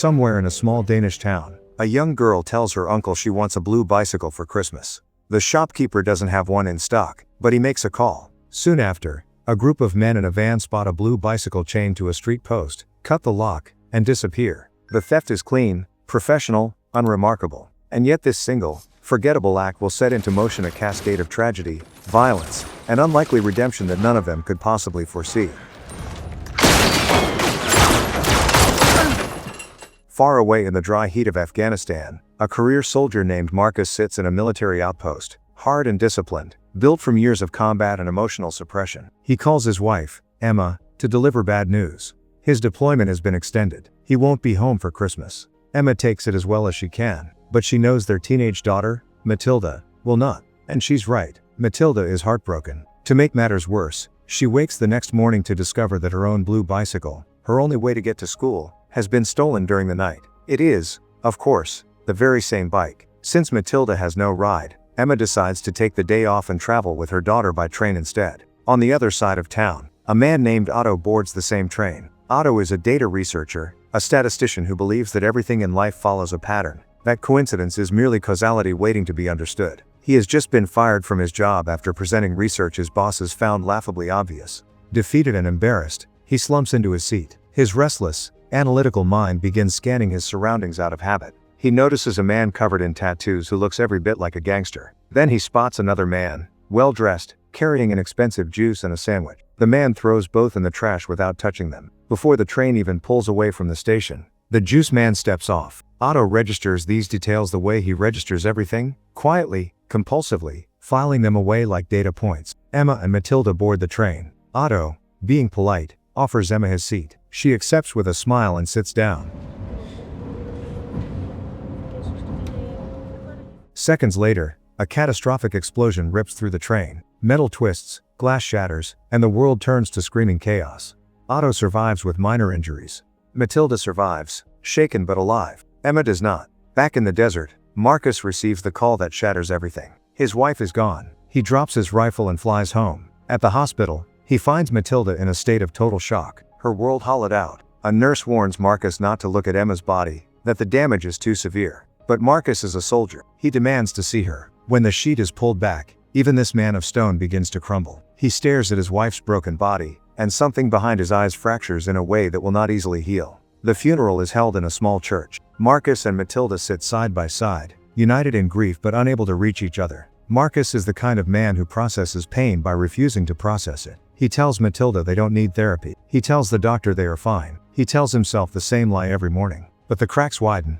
Somewhere in a small Danish town, a young girl tells her uncle she wants a blue bicycle for Christmas. The shopkeeper doesn't have one in stock, but he makes a call. Soon after, a group of men in a van spot a blue bicycle chained to a street post, cut the lock, and disappear. The theft is clean, professional, unremarkable. And yet this single, forgettable act will set into motion a cascade of tragedy, violence, and unlikely redemption that none of them could possibly foresee. Far away in the dry heat of Afghanistan, a career soldier named Markus sits in a military outpost, hard and disciplined, built from years of combat and emotional suppression. He calls his wife, Emma, to deliver bad news. His deployment has been extended. He won't be home for Christmas. Emma takes it as well as she can, but she knows their teenage daughter, Matilda, will not. And she's right. Matilda is heartbroken. To make matters worse, she wakes the next morning to discover that her own blue bicycle, her only way to get to school, has been stolen during the night. It is, of course, the very same bike. Since Matilda has no ride, Emma decides to take the day off and travel with her daughter by train instead. On the other side of town, a man named Otto boards the same train. Otto is a data researcher, a statistician who believes that everything in life follows a pattern, that coincidence is merely causality waiting to be understood. He has just been fired from his job after presenting research his bosses found laughably obvious. Defeated and embarrassed, he slumps into his seat. His restless, analytical mind begins scanning his surroundings out of habit. He notices a man covered in tattoos who looks every bit like a gangster. Then he spots another man, well-dressed, carrying an expensive juice and a sandwich. The man throws both in the trash without touching them. Before the train even pulls away from the station, the juice man steps off. Otto registers these details the way he registers everything, quietly, compulsively, filing them away like data points. Emma and Matilda board the train. Otto, being polite, offers Emma his seat. She accepts with a smile and sits down. Seconds later, a catastrophic explosion rips through the train. Metal twists, glass shatters, and the world turns to screaming chaos. Otto survives with minor injuries. Matilda survives, shaken but alive. Emma does not. Back in the desert, Markus receives the call that shatters everything. His wife is gone. He drops his rifle and flies home. At the hospital, he finds Matilda in a state of total shock. Her world hollowed out. A nurse warns Markus not to look at Emma's body, that the damage is too severe. But Markus is a soldier. He demands to see her. When the sheet is pulled back, even this man of stone begins to crumble. He stares at his wife's broken body, and something behind his eyes fractures in a way that will not easily heal. The funeral is held in a small church. Markus and Matilda sit side by side, united in grief but unable to reach each other. Markus is the kind of man who processes pain by refusing to process it. He tells Matilda they don't need therapy. He tells the doctor they are fine. He tells himself the same lie every morning. But the cracks widen.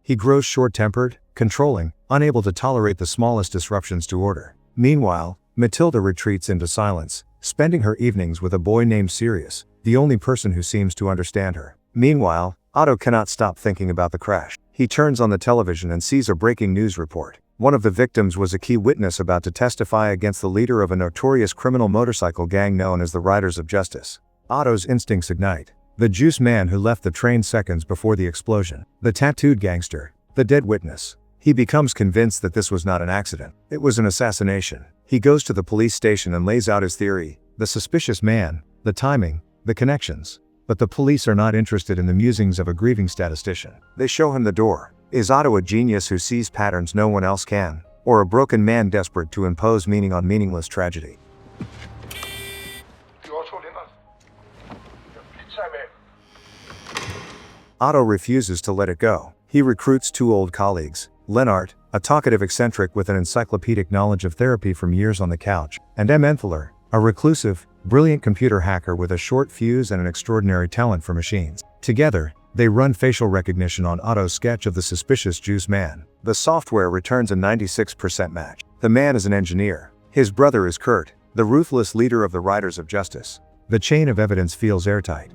He grows short-tempered, controlling, unable to tolerate the smallest disruptions to order. Meanwhile, Matilda retreats into silence, spending her evenings with a boy named Sirius, the only person who seems to understand her. Meanwhile, Otto cannot stop thinking about the crash. He turns on the television and sees a breaking news report. One of the victims was a key witness about to testify against the leader of a notorious criminal motorcycle gang known as the Riders of Justice. Otto's instincts ignite. The juice man who left the train seconds before the explosion. The tattooed gangster. The dead witness. He becomes convinced that this was not an accident. It was an assassination. He goes to the police station and lays out his theory. The suspicious man, the timing, the connections. But the police are not interested in the musings of a grieving statistician. They show him the door. Is Otto a genius who sees patterns no one else can? Or a broken man desperate to impose meaning on meaningless tragedy? Otto refuses to let it go. He recruits two old colleagues, Lennart, a talkative eccentric with an encyclopedic knowledge of therapy from years on the couch, and M. Enthaler, a reclusive, brilliant computer hacker with a short fuse and an extraordinary talent for machines. Together, they run facial recognition on Otto's sketch of the suspicious juice man. The software returns a 96% match. The man is an engineer. His brother is Kurt, the ruthless leader of the Riders of Justice. The chain of evidence feels airtight.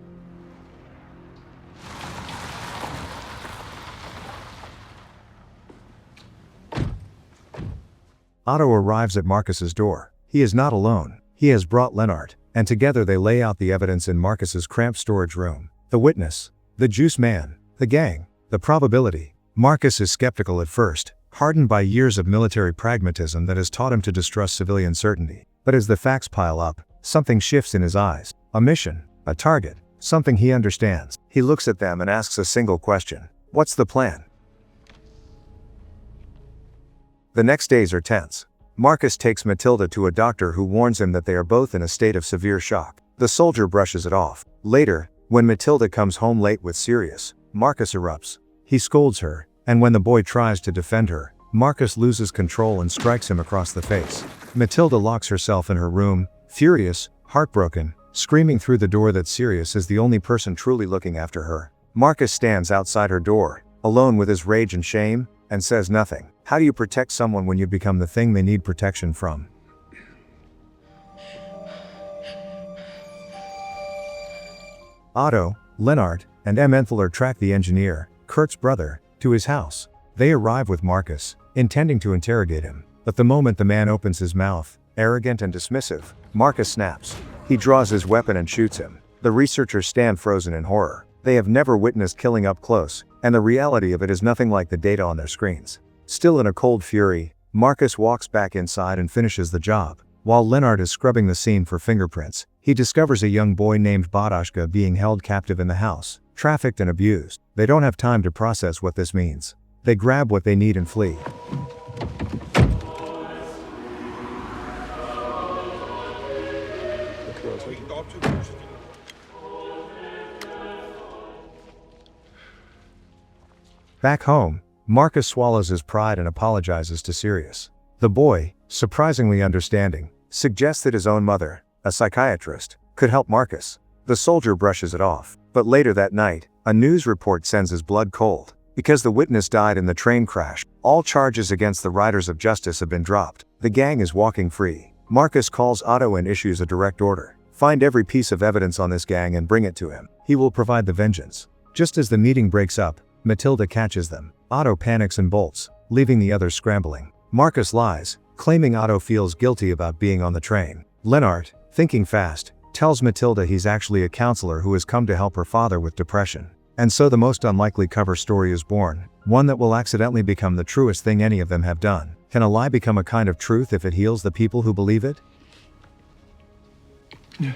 Otto arrives at Markus's door. He is not alone. He has brought Lennart, and together they lay out the evidence in Markus's cramped storage room. The witness, the juice man, the gang, the probability. Markus is skeptical at first, hardened by years of military pragmatism that has taught him to distrust civilian certainty. But as the facts pile up, something shifts in his eyes. A mission, a target, something he understands. He looks at them and asks a single question. What's the plan? The next days are tense. Markus takes Matilda to a doctor who warns him that they are both in a state of severe shock. The soldier brushes it off. Later, when Matilda comes home late with Sirius, Markus erupts. He scolds her, and when the boy tries to defend her, Markus loses control and strikes him across the face. Matilda locks herself in her room, furious, heartbroken, screaming through the door that Sirius is the only person truly looking after her. Markus stands outside her door, alone with his rage and shame, and says nothing. How do you protect someone when you become the thing they need protection from? Otto, Lennart, and Emmentaler track the engineer, Kurt's brother, to his house. They arrive with Markus, intending to interrogate him. But the moment the man opens his mouth, arrogant and dismissive, Markus snaps. He draws his weapon and shoots him. The researchers stand frozen in horror. They have never witnessed killing up close, and the reality of it is nothing like the data on their screens. Still in a cold fury, Markus walks back inside and finishes the job. While Lennart is scrubbing the scene for fingerprints, he discovers a young boy named Badashka being held captive in the house, trafficked and abused. They don't have time to process what this means. They grab what they need and flee. Back home, Markus swallows his pride and apologizes to Sirius. The boy, surprisingly understanding, suggests that his own mother, a psychiatrist, could help Markus. The soldier brushes it off. But later that night, a news report sends his blood cold. Because the witness died in the train crash, all charges against the Riders of Justice have been dropped. The gang is walking free. Markus calls Otto and issues a direct order. Find every piece of evidence on this gang and bring it to him. He will provide the vengeance. Just as the meeting breaks up, Matilda catches them. Otto panics and bolts, leaving the others scrambling. Markus lies, claiming Otto feels guilty about being on the train. Lennart, thinking fast, tells Matilda he's actually a counselor who has come to help her father with depression. And so the most unlikely cover story is born, one that will accidentally become the truest thing any of them have done. Can a lie become a kind of truth if it heals the people who believe it? Yeah.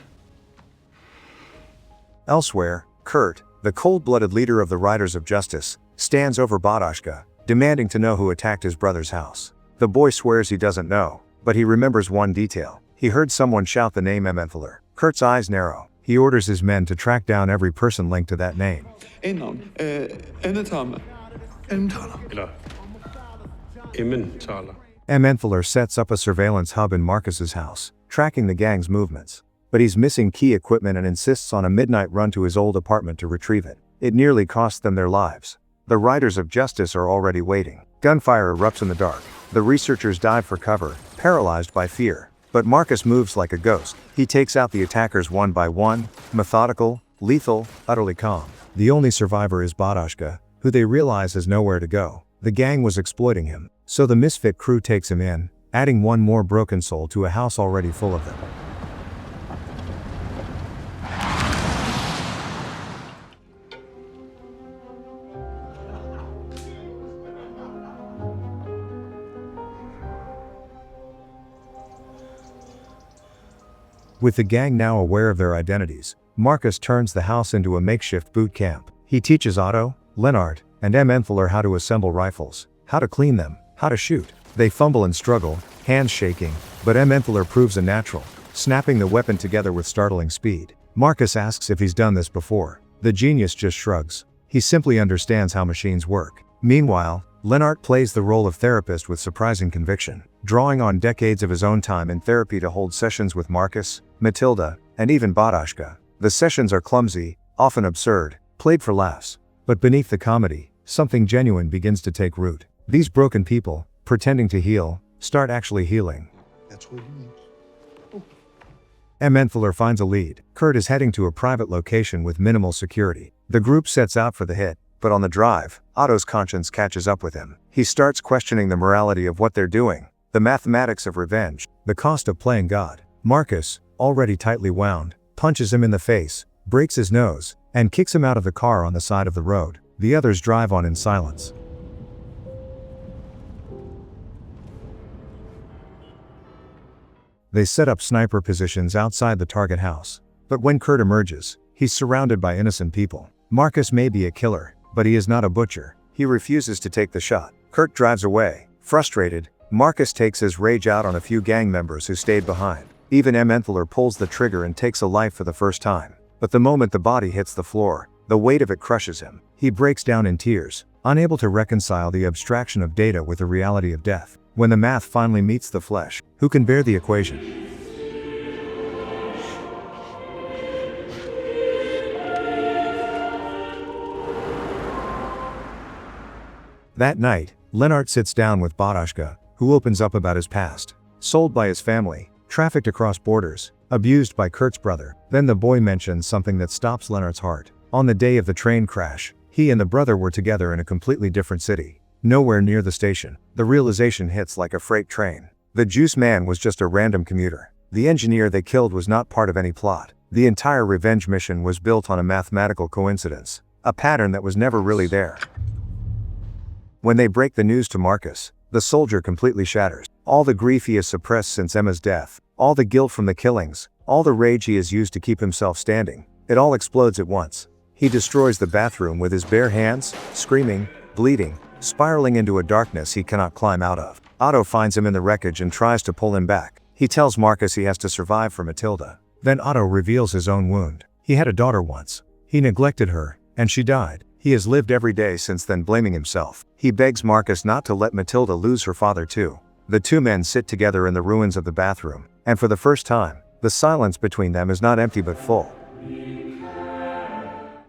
Elsewhere, Kurt, the cold-blooded leader of the Riders of Justice, stands over Badashka, demanding to know who attacked his brother's house. The boy swears he doesn't know, but he remembers one detail. He heard someone shout the name Emmentaler. Kurt's eyes narrow. He orders his men to track down every person linked to that name. Emmentaler sets up a surveillance hub in Markus's house, tracking the gang's movements. But he's missing key equipment and insists on a midnight run to his old apartment to retrieve it. It nearly costs them their lives. The Riders of Justice are already waiting. Gunfire erupts in the dark. The researchers dive for cover, paralyzed by fear. But Markus moves like a ghost. He takes out the attackers one by one, methodical, lethal, utterly calm. The only survivor is Badashka, who they realize has nowhere to go. The gang was exploiting him, so the misfit crew takes him in, adding one more broken soul to a house already full of them. With the gang now aware of their identities, Markus turns the house into a makeshift boot camp. He teaches Otto, Lennart, and Emmentaler how to assemble rifles, how to clean them, how to shoot. They fumble and struggle, hands shaking, but Emmentaler proves a natural, snapping the weapon together with startling speed. Markus asks if he's done this before. The genius just shrugs. He simply understands how machines work. Meanwhile, Lennart plays the role of therapist with surprising conviction. drawing on decades of his own time in therapy to hold sessions with Markus, Matilda, and even Badaschka. The sessions are clumsy, often absurd, played for laughs. But beneath the comedy, something genuine begins to take root. These broken people, pretending to heal, start actually healing. That's what he needs. Emmenthaler finds a lead. Kurt is heading to a private location with minimal security. The group sets out for the hit, but on the drive, Otto's conscience catches up with him. He starts questioning the morality of what they're doing, the mathematics of revenge, the cost of playing God. Markus, already tightly wound, punches him in the face, breaks his nose, and kicks him out of the car on the side of the road. The others drive on in silence. They set up sniper positions outside the target house. But when Kurt emerges, he's surrounded by innocent people. Markus may be a killer, but he is not a butcher. He refuses to take the shot. Kurt drives away. Frustrated, Markus takes his rage out on a few gang members who stayed behind. Even Emmenthaler pulls the trigger and takes a life for the first time. But the moment the body hits the floor, the weight of it crushes him. He breaks down in tears, unable to reconcile the abstraction of data with the reality of death. When the math finally meets the flesh, who can bear the equation? That night, Lennart sits down with Badaschka, who opens up about his past. Sold by his family, trafficked across borders, abused by Kurt's brother. Then the boy mentions something that stops Lennart's heart. On the day of the train crash, he and the brother were together in a completely different city. Nowhere near the station. The realization hits like a freight train. The juice man was just a random commuter. The engineer they killed was not part of any plot. The entire revenge mission was built on a mathematical coincidence. A pattern that was never really there. When they break the news to Markus, the soldier completely shatters. All the grief he has suppressed since Emma's death, all the guilt from the killings, all the rage he has used to keep himself standing, it all explodes at once. He destroys the bathroom with his bare hands, screaming, bleeding, spiraling into a darkness he cannot climb out of. Otto finds him in the wreckage and tries to pull him back. He tells Markus he has to survive for Matilda. Then Otto reveals his own wound. He had a daughter once. He neglected her, and she died. He has lived every day since then blaming himself. He begs Markus not to let Matilda lose her father too. The two men sit together in the ruins of the bathroom, and for the first time, the silence between them is not empty but full.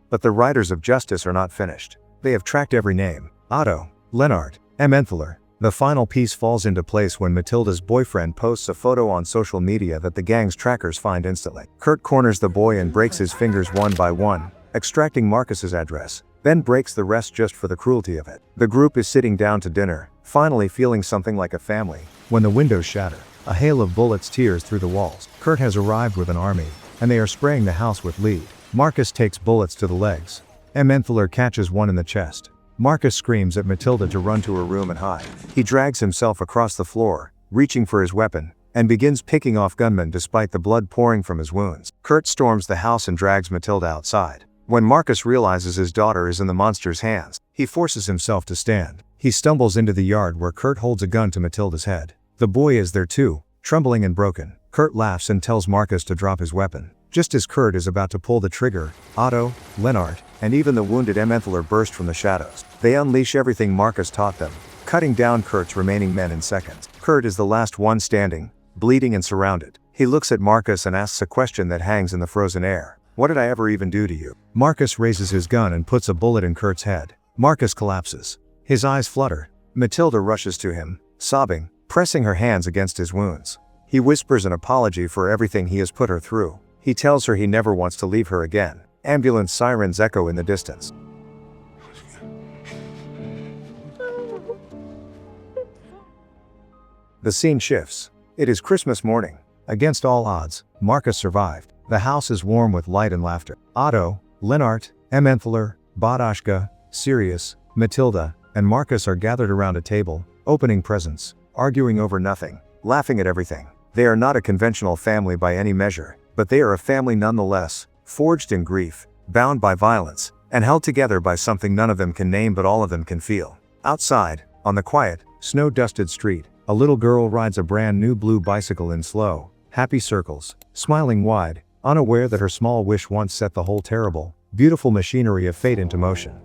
But the riders of justice are not finished. They have tracked every name. Otto, Lennart, Emmenthaler. The final piece falls into place when Matilda's boyfriend posts a photo on social media that the gang's trackers find instantly. Kurt corners the boy and breaks his fingers one by one, extracting Markus's address, then breaks the rest just for the cruelty of it. The group is sitting down to dinner, finally feeling something like a family, when the windows shatter. A hail of bullets tears through the walls. Kurt has arrived with an army, and they are spraying the house with lead. Markus takes bullets to the legs. Emmenthaler catches one in the chest. Markus screams at Matilda to run to her room and hide. He drags himself across the floor, reaching for his weapon, and begins picking off gunmen despite the blood pouring from his wounds. Kurt storms the house and drags Matilda outside. When Markus realizes his daughter is in the monster's hands, he forces himself to stand. He stumbles into the yard where Kurt holds a gun to Matilda's head. The boy is there too, trembling and broken. Kurt laughs and tells Markus to drop his weapon. Just as Kurt is about to pull the trigger, Otto, Lennart, and even the wounded Emmenthaler burst from the shadows. They unleash everything Markus taught them, cutting down Kurt's remaining men in seconds. Kurt is the last one standing, bleeding and surrounded. He looks at Markus and asks a question that hangs in the frozen air. What did I ever even do to you? Markus raises his gun and puts a bullet in Kurt's head. Markus collapses. His eyes flutter. Matilda rushes to him, sobbing, pressing her hands against his wounds. He whispers an apology for everything he has put her through. He tells her he never wants to leave her again. Ambulance sirens echo in the distance. The scene shifts. It is Christmas morning. Against all odds, Markus survived. The house is warm with light and laughter. Otto, Lennart, Emmenthaler, Badaschka, Sirius, Matilda, and Markus are gathered around a table, opening presents, arguing over nothing, laughing at everything. They are not a conventional family by any measure, but they are a family nonetheless, forged in grief, bound by violence, and held together by something none of them can name but all of them can feel. Outside, on the quiet, snow-dusted street, a little girl rides a brand new blue bicycle in slow, happy circles, smiling wide, unaware that her small wish once set the whole terrible, beautiful machinery of fate into motion.